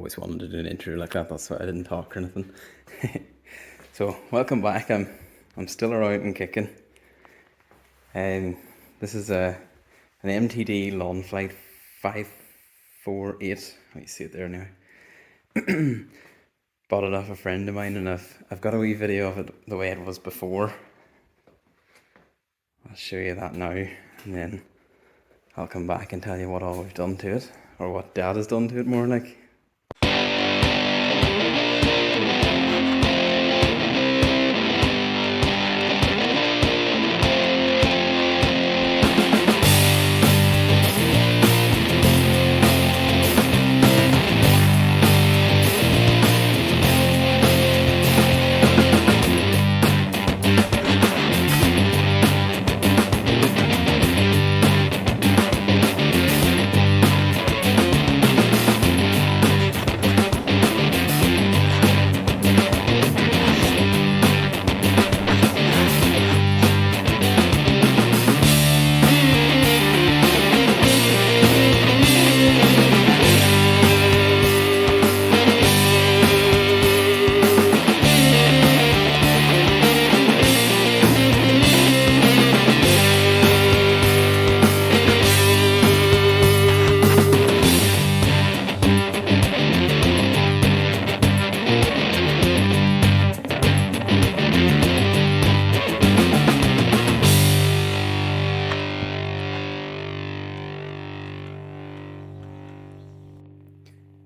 always wanted to do an intro like that, that's why I didn't talk or anything. So, welcome back. I'm still around and kicking. This is an MTD Lawnflite 548. You see it there now. Bought it off a friend of mine, and I've got a wee video of it the way it was before. I'll show you that now, and then I'll come back and tell you what all we've done to it, or what Dad has done to it more like.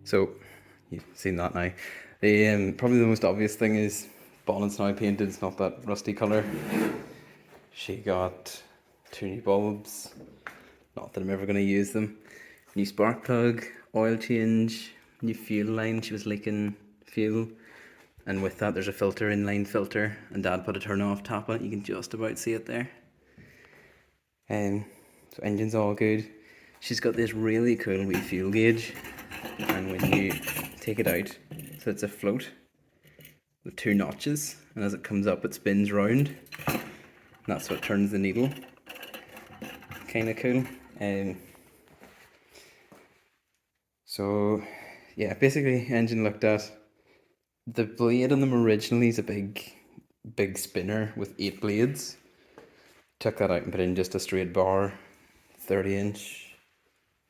So, you've seen that now. Probably the most obvious thing is bonnet's now painted, it's not that rusty colour. She got 2 new bulbs, not that I'm ever going to use them. New spark plug, oil change, new fuel line, she was leaking fuel. And with that there's a filter, inline filter, and Dad put a turn off tap on it, you can just about see it there. So engine's all good. She's got this really cool wee fuel gauge, and when you take it out, so it's a float with 2 notches, and as it comes up it spins round, and that's what turns the needle. Kinda cool. So yeah, basically engine looked at. The blade on them originally is a big spinner with 8 blades. Took that out and put in just a straight bar, 30-inch.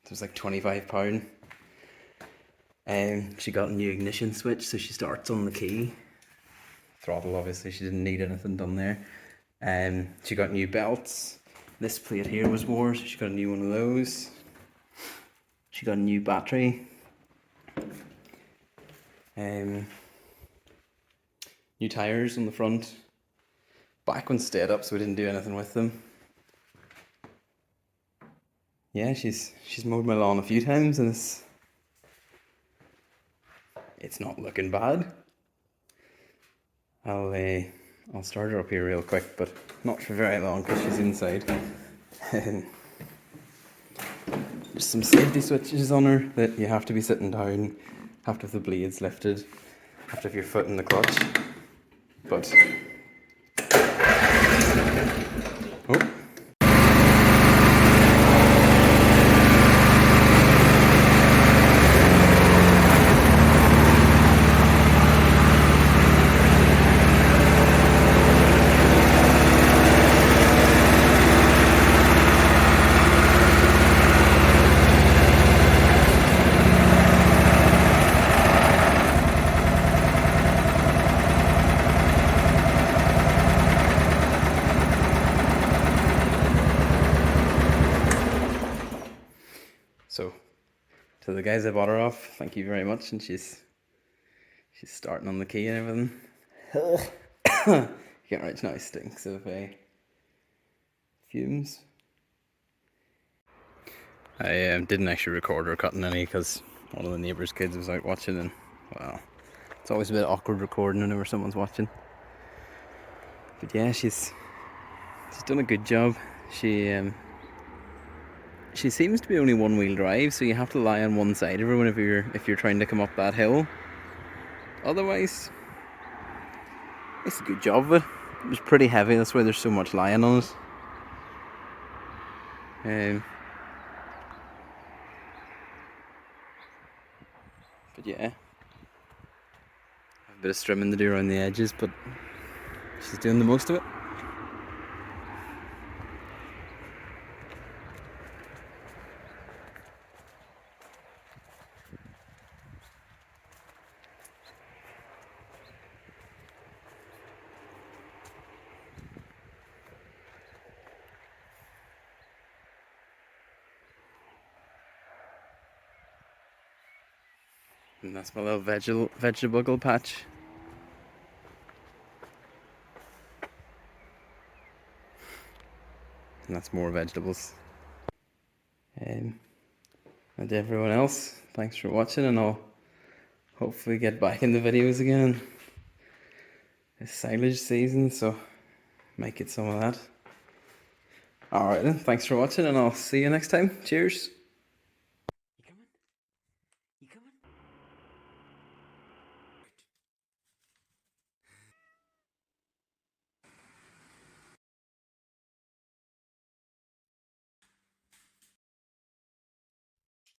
It was like £25. She got a new ignition switch, so she starts on the key. Throttle, obviously, she didn't need anything done there. She got new belts. This plate here was wore, so she got a new one of those. She got a new battery. New tyres on the front. Back one stayed up, so we didn't do anything with them. Yeah, she's mowed my lawn a few times, and it's not looking bad. I'll start her up here real quick, but not for very long because she's inside. There's some safety switches on her that you have to be sitting down, have to have the blades lifted, have to have your foot in the clutch. But oh. So, to the guys I bought her off, thank you very much, and she's starting on the key and everything. Can't right now, stinks of fumes. I didn't actually record her cutting any because one of the neighbours' kids was out watching, and well, it's always a bit awkward recording whenever someone's watching. But yeah, she's done a good job. She seems to be only one-wheel drive, so you have to lie on one side of her whenever if you're trying to come up that hill. Otherwise, it's a good job of it. It was pretty heavy, that's why there's so much lying on it. But yeah, a bit of trimming to do around the edges, but she's doing the most of it. And that's my little vegetable patch. And that's more vegetables. And to everyone else, thanks for watching, and I'll hopefully get back in the videos again. It's silage season, so might get some of that. Alright then, thanks for watching, and I'll see you next time. Cheers!